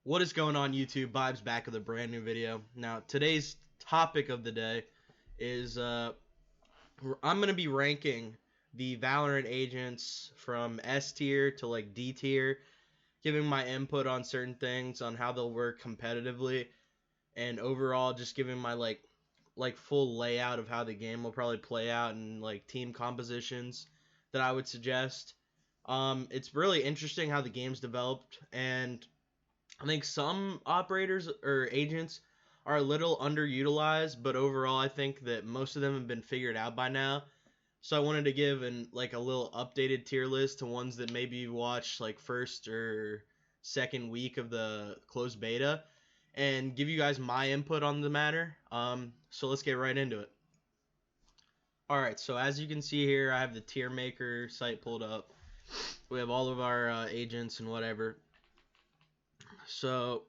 What is going on, YouTube? Bybes back with a brand new video. Now, today's topic of the day is I'm going to be ranking the Valorant agents from S tier to like D tier, giving my input on certain things, on how they'll work competitively, and overall just giving my like full layout of how the game will probably play out and like team compositions that I would suggest. It's really interesting how the game's developed, and I think some operators or agents are a little underutilized, but overall I think that most of them have been figured out by now. So I wanted to give a little updated tier list to ones that maybe you watched like first or second week of the closed beta, and give you guys my input on the matter. So let's get right into it. Alright, so as you can see here, I have the tier maker site pulled up. We have all of our agents and whatever. So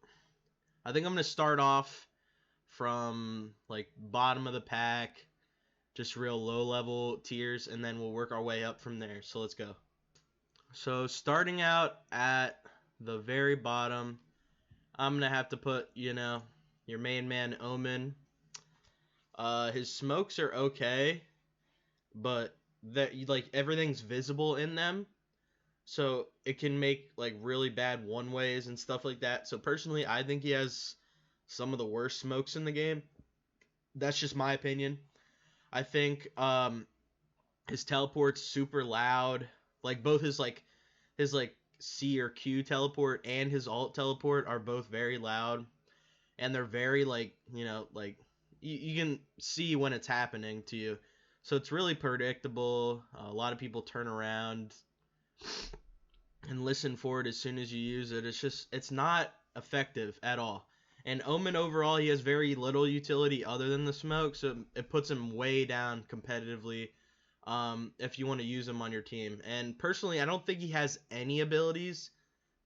I think I'm going to start off from like bottom of the pack, just real low level tiers, and then we'll work our way up from there. So let's go. So starting out at the very bottom, I'm going to have to put, your main man Omen. His smokes are okay, but that like everything's visible in them. So it can make like really bad one ways and stuff like that. So personally, I think he has some of the worst smokes in the game. That's just my opinion. I think his teleport's super loud. Like both his C or Q teleport and his alt teleport are both very loud, and they're very like you can see when it's happening to you. So it's really predictable. A lot of people turn around and listen for it as soon as you use it. It's not effective at all. And Omen overall, he has very little utility other than the smoke, so it puts him way down competitively if you want to use him on your team. And personally, I don't think he has any abilities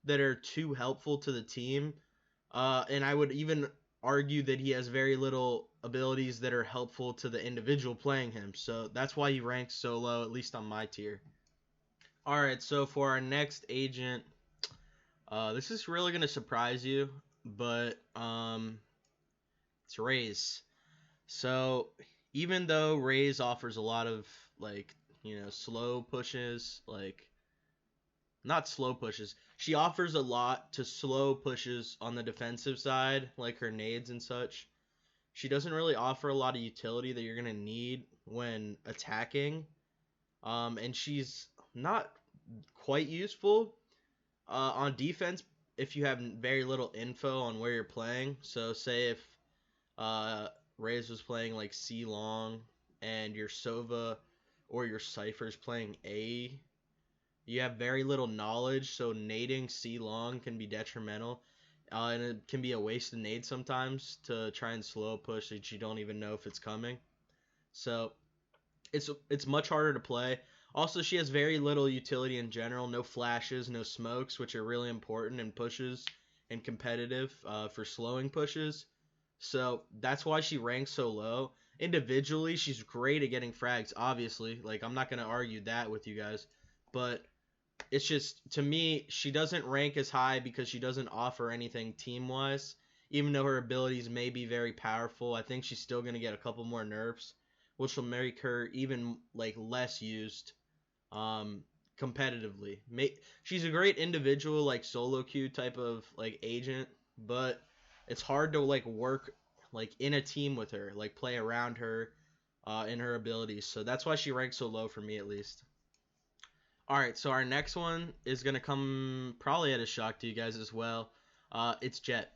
that are too helpful to the team. And I would even argue that he has very little abilities that are helpful to the individual playing him. So that's why he ranks so low, at least on my tier. Alright, so for our next agent, this is really going to surprise you, but it's Raze. So even though Raze offers a lot of slow pushes, not slow pushes, she offers a lot to slow pushes on the defensive side, like her nades and such. She doesn't really offer a lot of utility that you're going to need when attacking, and she's not quite useful on defense if you have very little info on where you're playing. So say if Raze was playing like C long and your Sova or your Cypher's playing A, you have very little knowledge, so nading C long can be detrimental. And it can be a wasted nade sometimes to try and slow push that you don't even know if it's coming. So it's much harder to play. Also, she has very little utility in general. No flashes, no smokes, which are really important in pushes and competitive for slowing pushes. So that's why she ranks so low. Individually, she's great at getting frags, obviously. Like, I'm not going to argue that with you guys. But it's just, to me, she doesn't rank as high because she doesn't offer anything team-wise. Even though her abilities may be very powerful, I think she's still going to get a couple more nerfs, which will make her even less used competitively. She's a great individual solo queue type of agent, but it's hard to work in a team with her, play around her in her abilities. So that's why she ranks so low for me, at least. Alright, so our next one is going to come probably at a shock to you guys as well. It's Jett.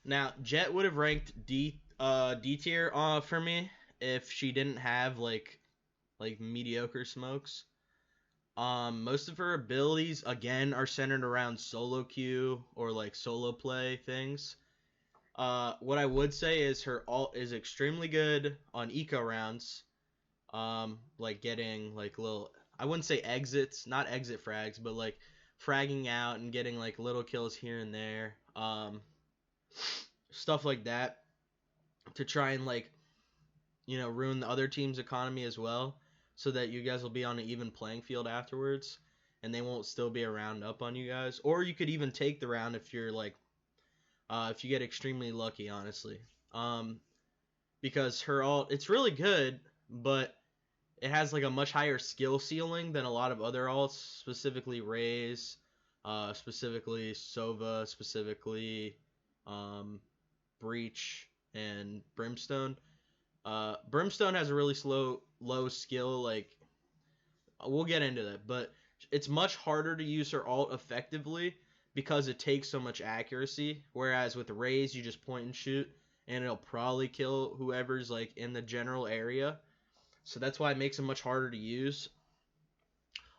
Now, Jett would have ranked D tier for me if she didn't have mediocre smokes. Most of her abilities again are centered around solo queue or solo play things. What I would say is her ult is extremely good on eco rounds. Getting little, I wouldn't say exits, not exit frags, but fragging out and getting little kills here and there. Stuff like that to try and ruin the other team's economy as well, so that you guys will be on an even playing field afterwards, and they won't still be a round up on you guys. Or you could even take the round if you're if you get extremely lucky, honestly. Because her ult, it's really good, but it has like a much higher skill ceiling than a lot of other alts, specifically Raze, specifically Sova, specifically um, Breach and Brimstone. Brimstone has a really low skill. Like we'll get into that, but it's much harder to use her alt effectively because it takes so much accuracy. Whereas with Raze, you just point and shoot, and it'll probably kill whoever's like in the general area. So that's why it makes it much harder to use.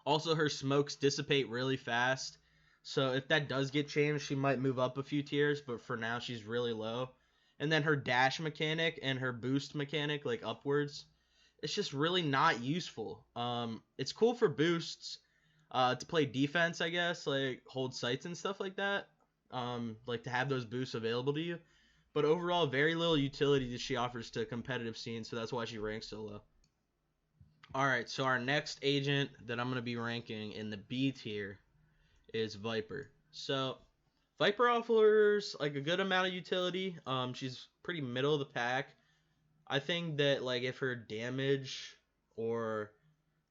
Also, her smokes dissipate really fast. So if that does get changed, she might move up a few tiers, but for now she's really low. And then her dash mechanic and her boost mechanic, like upwards, it's just really not useful. It's cool for boosts, to play defense, I guess, like hold sights and stuff like that. Like to have those boosts available to you. But overall, very little utility that she offers to competitive scene, so that's why she ranks so low. Alright, so our next agent that I'm going to be ranking in the B tier is Viper. So, Viper offers like a good amount of utility. She's pretty middle of the pack. I think that like if her damage or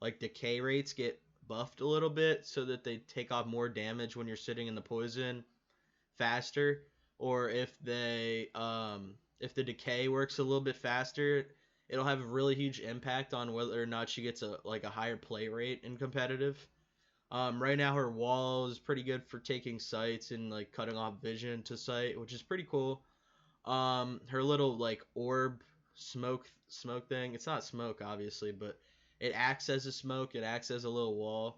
like decay rates get buffed a little bit so that they take off more damage when you're sitting in the poison faster, or if the decay works a little bit faster, it'll have a really huge impact on whether or not she gets a higher play rate in competitive. Right now her wall is pretty good for taking sights and like cutting off vision to sight, which is pretty cool. Her little like orb smoke thing. It's not smoke obviously, but it acts as a smoke. It acts as a little wall.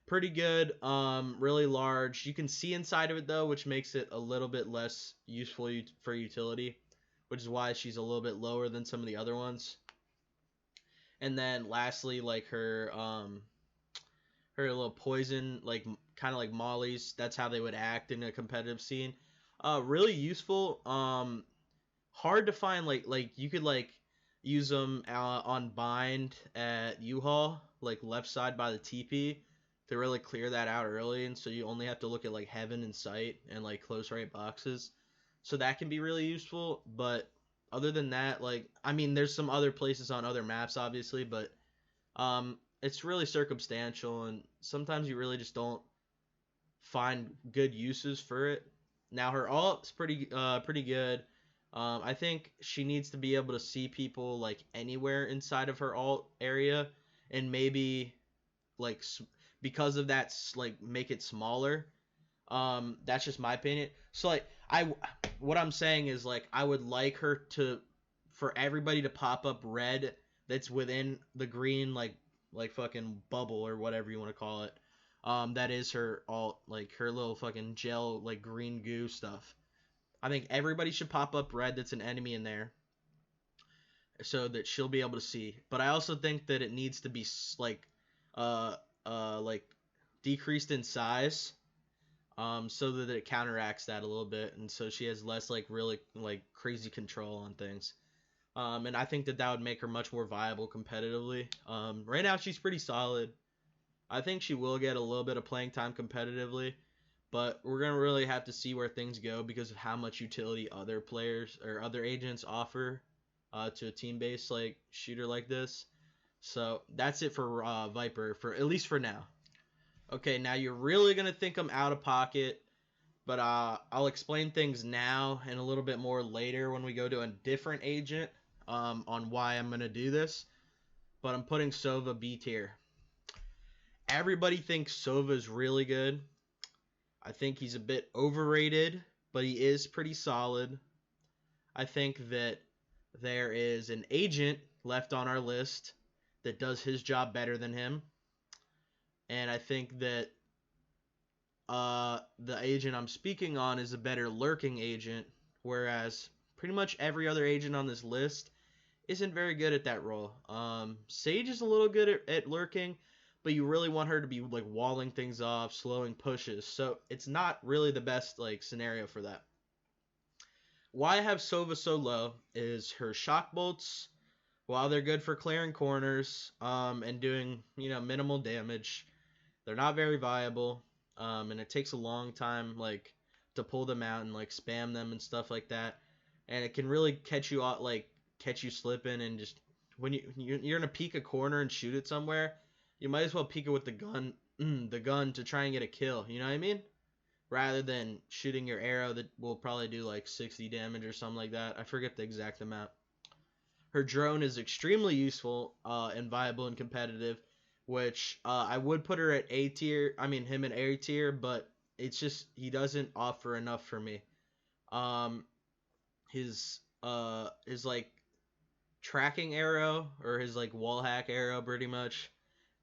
Pretty good. Really large. You can see inside of it though, which makes it a little bit less useful for utility, which is why she's a little bit lower than some of the other ones. And then lastly, like her little poison, like kind of like Molly's. That's how they would act in a competitive scene. Really useful. Hard to find. Like you could like use them on bind at U-Haul, like left side by the TP, to really clear that out early, and so you only have to look at like heaven and sight and like close right boxes. So that can be really useful, but other than that, like I mean, there's some other places on other maps, obviously, but it's really circumstantial, and sometimes you really just don't find good uses for it. Now her alt's pretty good. I think she needs to be able to see people like anywhere inside of her alt area, and maybe like because of that, like make it smaller. That's just my opinion. So like what I'm saying is like I would like her to, for everybody to pop up red that's within the green like fucking bubble or whatever you want to call it. That is her alt, like her little fucking gel like green goo stuff. I think everybody should pop up red that's an enemy in there, so that she'll be able to see. But I also think that it needs to be like like decreased in size, so that it counteracts that a little bit, and so she has less like really like crazy control on things. And I think that that would make her much more viable competitively. Right now she's pretty solid. I think she will get a little bit of playing time competitively, but we're gonna really have to see where things go because of how much utility other players or other agents offer to a team-based like shooter like this. So that's it for Viper, for at least for now. Okay, now you're really gonna think I'm out of pocket, but I'll explain things now and a little bit more later when we go to a different agent, on why I'm gonna do this. But I'm putting Sova B tier. Everybody thinks Sova's really good. I think he's a bit overrated, but he is pretty solid. I think that there is an agent left on our list that does his job better than him. And I think that the agent I'm speaking on is a better lurking agent, whereas pretty much every other agent on this list isn't very good at that role. Sage is a little good at lurking, but you really want her to be like walling things off, slowing pushes. So it's not really the best like scenario for that. Why I have Sova so low is her shock bolts, while they're good for clearing corners and doing minimal damage, they're not very viable, and it takes a long time like to pull them out and like spam them and stuff like that. And it can really catch you out, like catch you slipping, and just when you're gonna peek a corner and shoot it somewhere, you might as well peek it with the gun to try and get a kill. You know what I mean? Rather than shooting your arrow that will probably do like 60 damage or something like that. I forget the exact amount. Her drone is extremely useful and viable and competitive, which I would put her at A tier. I mean him at A tier, but it's just he doesn't offer enough for me. Um, his like tracking arrow or his like wall hack arrow, pretty much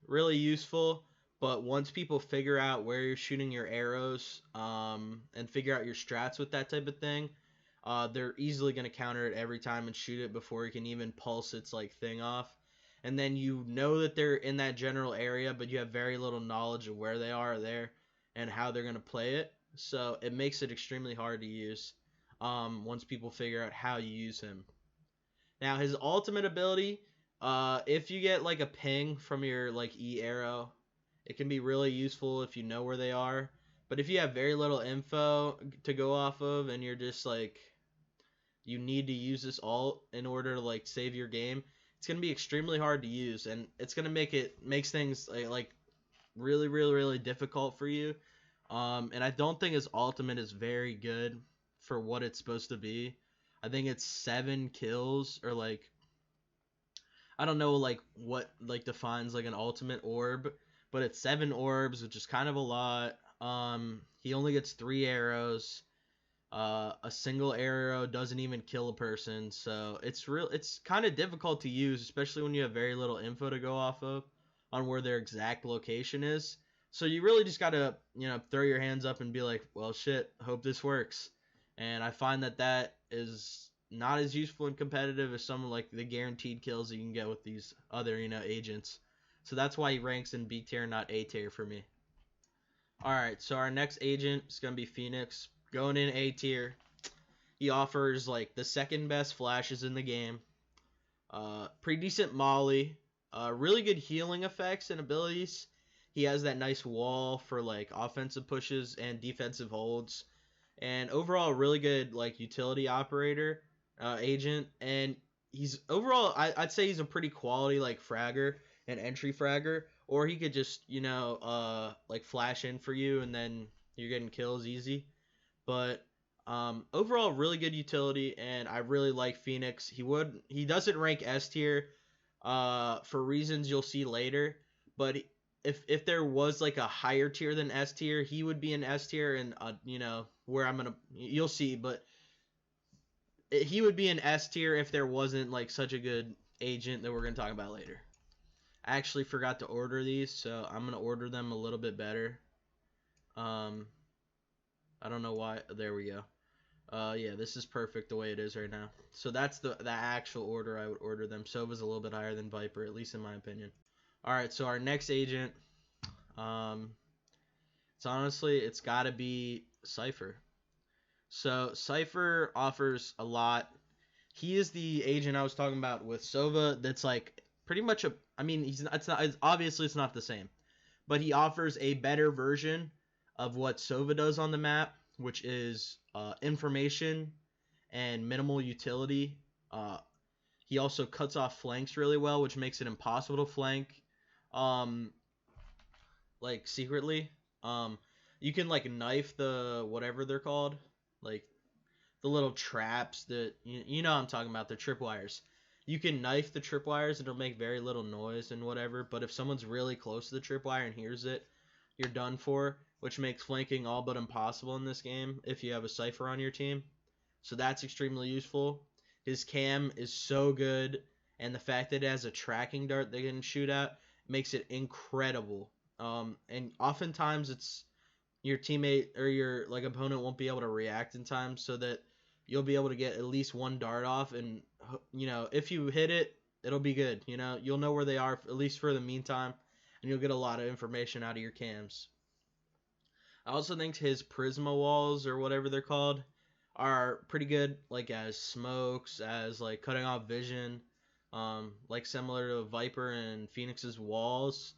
really useful. But once people figure out where you're shooting your arrows, and figure out your strats with that type of thing, they're easily going to counter it every time and shoot it before you can even pulse its like thing off. And then you know that they're in that general area, but you have very little knowledge of where they are there and how they're going to play it. So it makes it extremely hard to use once people figure out how you use him. Now his ultimate ability, if you get like a ping from your like E arrow, it can be really useful if you know where they are. But if you have very little info to go off of and you're just like you need to use this ult in order to like save your game, it's gonna be extremely hard to use, and it's gonna makes things like really really really difficult for you. And I don't think his ultimate is very good for what it's supposed to be. I think it's 7 kills or like I don't know like what like defines like an ultimate orb, but it's 7 orbs, which is kind of a lot. He only gets 3 arrows. A single arrow doesn't even kill a person, so it's kind of difficult to use, especially when you have very little info to go off of on where their exact location is. So you really just gotta, throw your hands up and be like, well, shit, hope this works. And I find that is not as useful and competitive as some of like the guaranteed kills that you can get with these other, agents. So that's why he ranks in B tier, not A tier for me. Alright, so our next agent is going to be Phoenix. Going in A tier. He offers like the second best flashes in the game. Pretty decent molly. Really good healing effects and abilities. He has that nice wall for like offensive pushes and defensive holds. And overall, really good like utility operator agent. And he's overall, I'd say he's a pretty quality like fragger and entry fragger. Or he could just, like flash in for you and then you're getting kills easy. But overall, really good utility, and I really like Phoenix. He doesn't rank S tier for reasons you'll see later. But if there was like a higher tier than S tier, he would be an S tier, and where you'll see. But he would be an S tier if there wasn't like such a good agent that we're gonna talk about later. I actually forgot to order these, so I'm gonna order them a little bit better. I don't know why. There we go. Yeah, this is perfect the way it is right now. So that's the actual order I would order them. Sova's a little bit higher than Viper, at least in my opinion. All right, so our next agent, it's got to be Cypher. So Cypher offers a lot. He is the agent I was talking about with Sova. That's like pretty much a. I mean, obviously it's not the same, but he offers a better version of what Sova does on the map, which is information and minimal utility. He also cuts off flanks really well, which makes it impossible to flank like secretly. You can like knife the whatever they're called, like the little traps that you know what I'm talking about, the tripwires. You can knife the tripwires and it'll make very little noise and whatever, but if someone's really close to the tripwire and hears it, you're done for, which makes flanking all but impossible in this game if you have a Cypher on your team. So that's extremely useful. His cam is so good, and the fact that it has a tracking dart they can shoot at makes it incredible. And oftentimes it's your teammate or your like opponent won't be able to react in time, so that you'll be able to get at least one dart off, and if you hit it, it'll be good. You'll know where they are at least for the meantime, and you'll get a lot of information out of your cams. I also think his Prisma walls, or whatever they're called, are pretty good, like as smokes, as like cutting off vision, like similar to Viper and Phoenix's walls,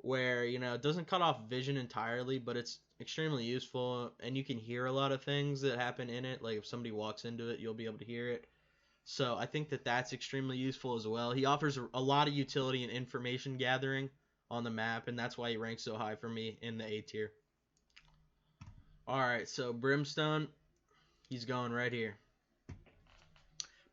where, you know, it doesn't cut off vision entirely, but it's extremely useful, and you can hear a lot of things that happen in it. Like if somebody walks into it, you'll be able to hear it. So I think that that's extremely useful as well. He offers a lot of utility and information gathering on the map, and that's why he ranks so high for me in the A tier. Alright, so Brimstone, he's going right here.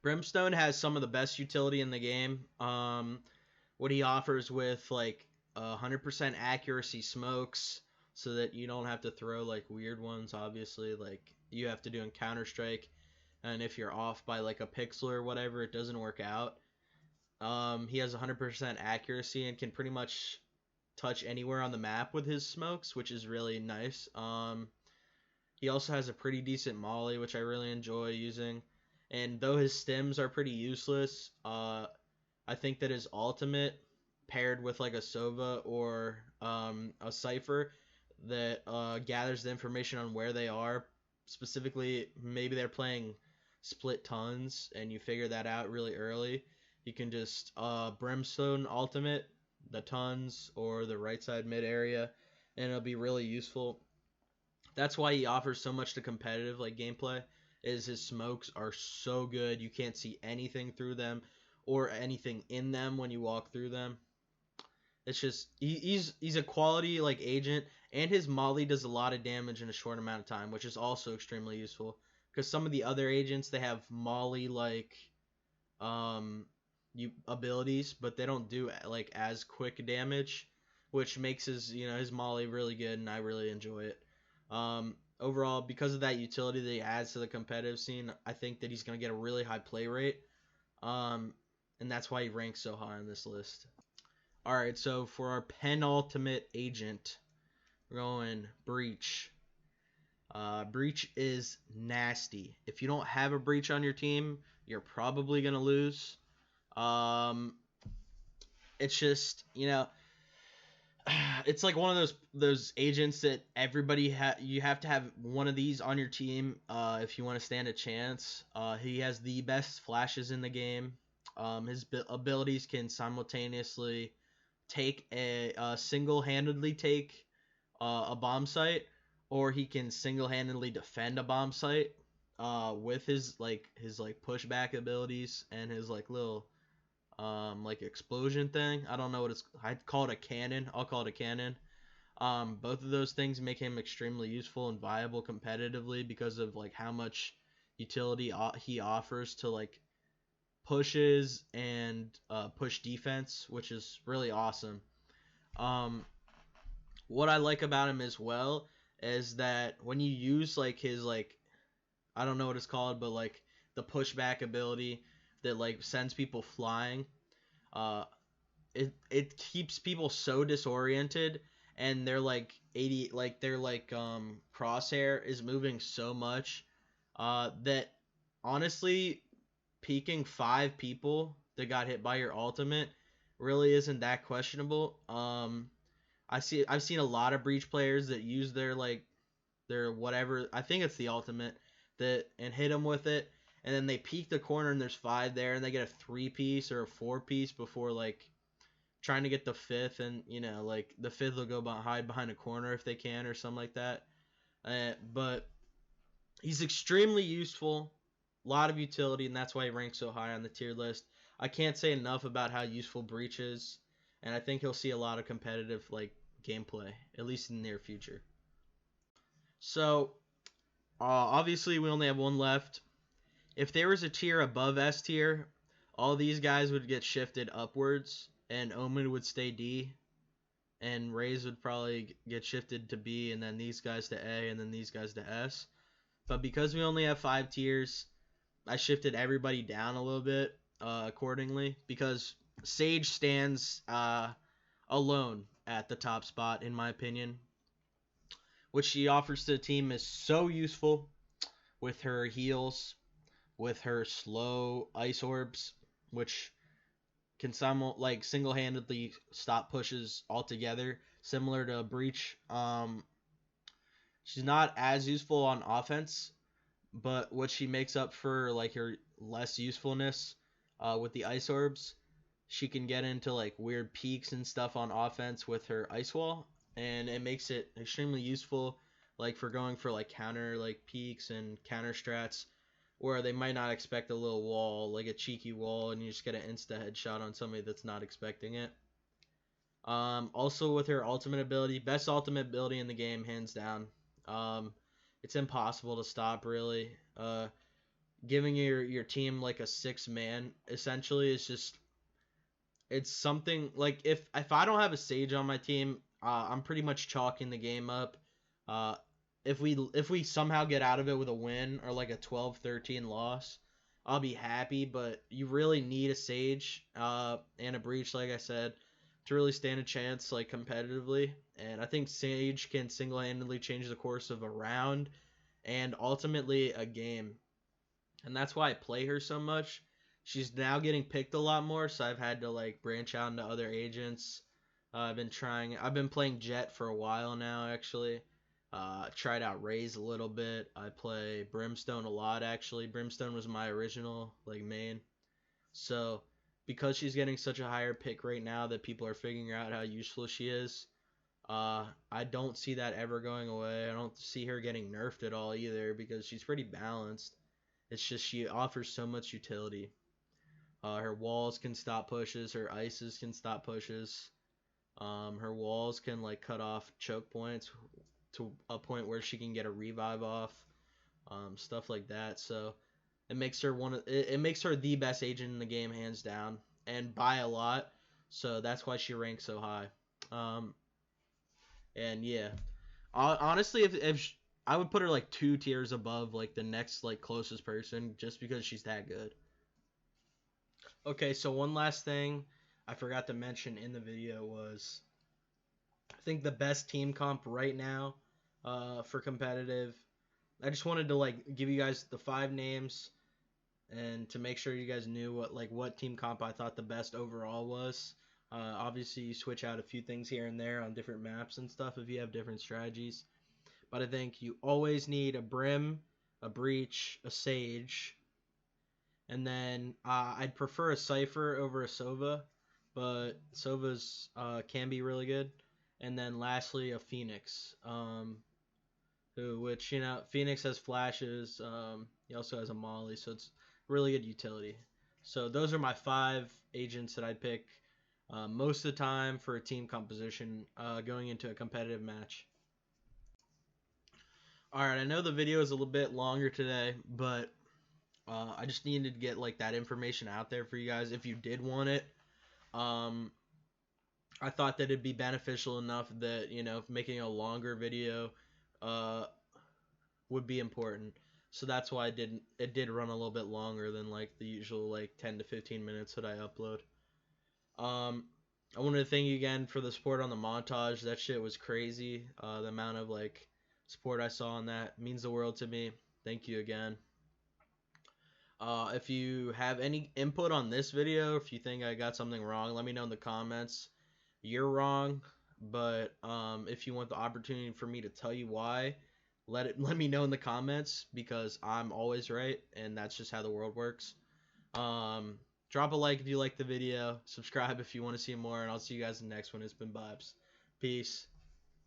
Brimstone has some of the best utility in the game. What he offers with like 100% accuracy smokes, so that you don't have to throw like weird ones, obviously, like you have to do in Counter-Strike, and if you're off by like a pixel or whatever, it doesn't work out. He has 100% accuracy and can pretty much touch anywhere on the map with his smokes, which is really nice. He also has a pretty decent molly, which I really enjoy using. And though his stims are pretty useless, I think that his ultimate paired with like a Sova or a Cypher that gathers the information on where they are. Specifically, maybe they're playing split tons and you figure that out really early. You can just Brimstone ultimate the tons or the right side mid area, and it'll be really useful. That's why he offers so much to competitive like gameplay. Is his smokes are so good, you can't see anything through them or anything in them when you walk through them. It's just he's a quality like agent, and his molly does a lot of damage in a short amount of time, which is also extremely useful. Because some of the other agents, they have molly like abilities, but they don't do like as quick damage, which makes his molly really good, and I really enjoy it. Overall, because of that utility that he adds to the competitive scene, I think that he's going to get a really high play rate. And that's why he ranks so high on this list. Alright, so for our penultimate agent, we're going Breach. Breach is nasty. If you don't have a Breach on your team, you're probably going to lose. It's just, it's like one of those agents that everybody you have to have one of these on your team if you want to stand a chance. He has the best flashes in the game. His abilities can simultaneously single-handedly take a bomb site, or he can single-handedly defend a bomb site with his pushback abilities and his like little like explosion thing. I don't know what I'd call it a cannon. I'll call it a cannon. Both of those things make him extremely useful and viable competitively because of like how much utility he offers to like pushes and push defense, which is really awesome. What I like about him as well is that when you use like his like, I don't know what it's called, but like the pushback ability that like sends people flying, uh, it keeps people so disoriented, and they're like crosshair is moving so much that honestly peeking 5 people that got hit by your ultimate really isn't that questionable. I've seen a lot of Breach players that use their whatever, I think it's the ultimate, that and hit them with it, and then they peek the corner and there's 5 there, and they get a 3-piece or a 4-piece before like trying to get the 5th, and like the 5th will go hide behind a corner if they can or something like that. But he's extremely useful, a lot of utility, and that's why he ranks so high on the tier list. I can't say enough about how useful Breach is, and I think he'll see a lot of competitive like gameplay, at least in the near future. So obviously we only have one left. If there was a tier above S tier, all these guys would get shifted upwards, and Omen would stay D, and Raze would probably get shifted to B, and then these guys to A, and then these guys to S. But because we only have 5 tiers, I shifted everybody down a little bit accordingly, because Sage stands alone at the top spot, in my opinion. What she offers to the team is so useful with her heals, with her slow ice orbs, which can single-handedly stop pushes altogether, similar to Breach. She's not as useful on offense, but what she makes up for like her less usefulness with the ice orbs, she can get into like weird peaks and stuff on offense with her ice wall, and it makes it extremely useful, like for going for like counter like peaks and counter strats, where they might not expect a little wall, like a cheeky wall, and you just get an insta headshot on somebody that's not expecting it. Also with her ultimate ability, best ultimate ability in the game, hands down. Um, it's impossible to stop, really. Giving your team like a 6-man essentially is just, it's something like, if I don't have a Sage on my team, I'm pretty much chalking the game up. Uh, if we somehow get out of it with a win or like a 12-13 loss, I'll be happy. But you really need a Sage and a Breach, like I said, to really stand a chance like competitively. And I think Sage can single-handedly change the course of a round and ultimately a game. And that's why I play her so much. She's now getting picked a lot more, so I've had to like branch out into other agents. I've been playing Jet for a while now, actually. Tried out Raze a little bit. I play Brimstone a lot, actually. Brimstone was my original like main. So because she's getting such a higher pick right now that people are figuring out how useful she is, I don't see that ever going away. I don't see her getting nerfed at all either because she's pretty balanced. It's just she offers so much utility. Her walls can stop pushes. Her ices can stop pushes. Her walls can like cut off choke points to a point where she can get a revive off. Stuff like that. So it makes her it makes her the best agent in the game, hands down, and by a lot. So that's why she ranks so high. And yeah, honestly, if I would put her like 2 tiers above like the next like closest person, just because she's that good. Okay, so one last thing I forgot to mention in the video was, I think the best team comp right now for competitive. I just wanted to like give you guys the 5 names and to make sure you guys knew what team comp I thought the best overall was. Obviously, you switch out a few things here and there on different maps and stuff if you have different strategies. But I think you always need a Brim, a Breach, a Sage, and then I'd prefer a Cypher over a Sova, but Sova's can be really good. And then lastly, a Phoenix, which, Phoenix has flashes. He also has a Molly, so it's really good utility. So those are my 5 agents that I'd pick most of the time for a team composition going into a competitive match. Alright, I know the video is a little bit longer today, but I just needed to get like that information out there for you guys if you did want it. I thought that it'd be beneficial enough that, making a longer video would be important. So that's why it did run a little bit longer than like the usual like 10 to 15 minutes that I upload. I wanted to thank you again for the support on the montage. That shit was crazy. The amount of like support I saw on that means the world to me. Thank you again. If you have any input on this video, if you think I got something wrong, let me know in the comments. You're wrong, but if you want the opportunity for me to tell you why, let me know in the comments, because I'm always right, and that's just how the world works. Drop a like if you like the video, subscribe if you want to see more, and I'll see you guys in the next one. It's been Bybes. Peace.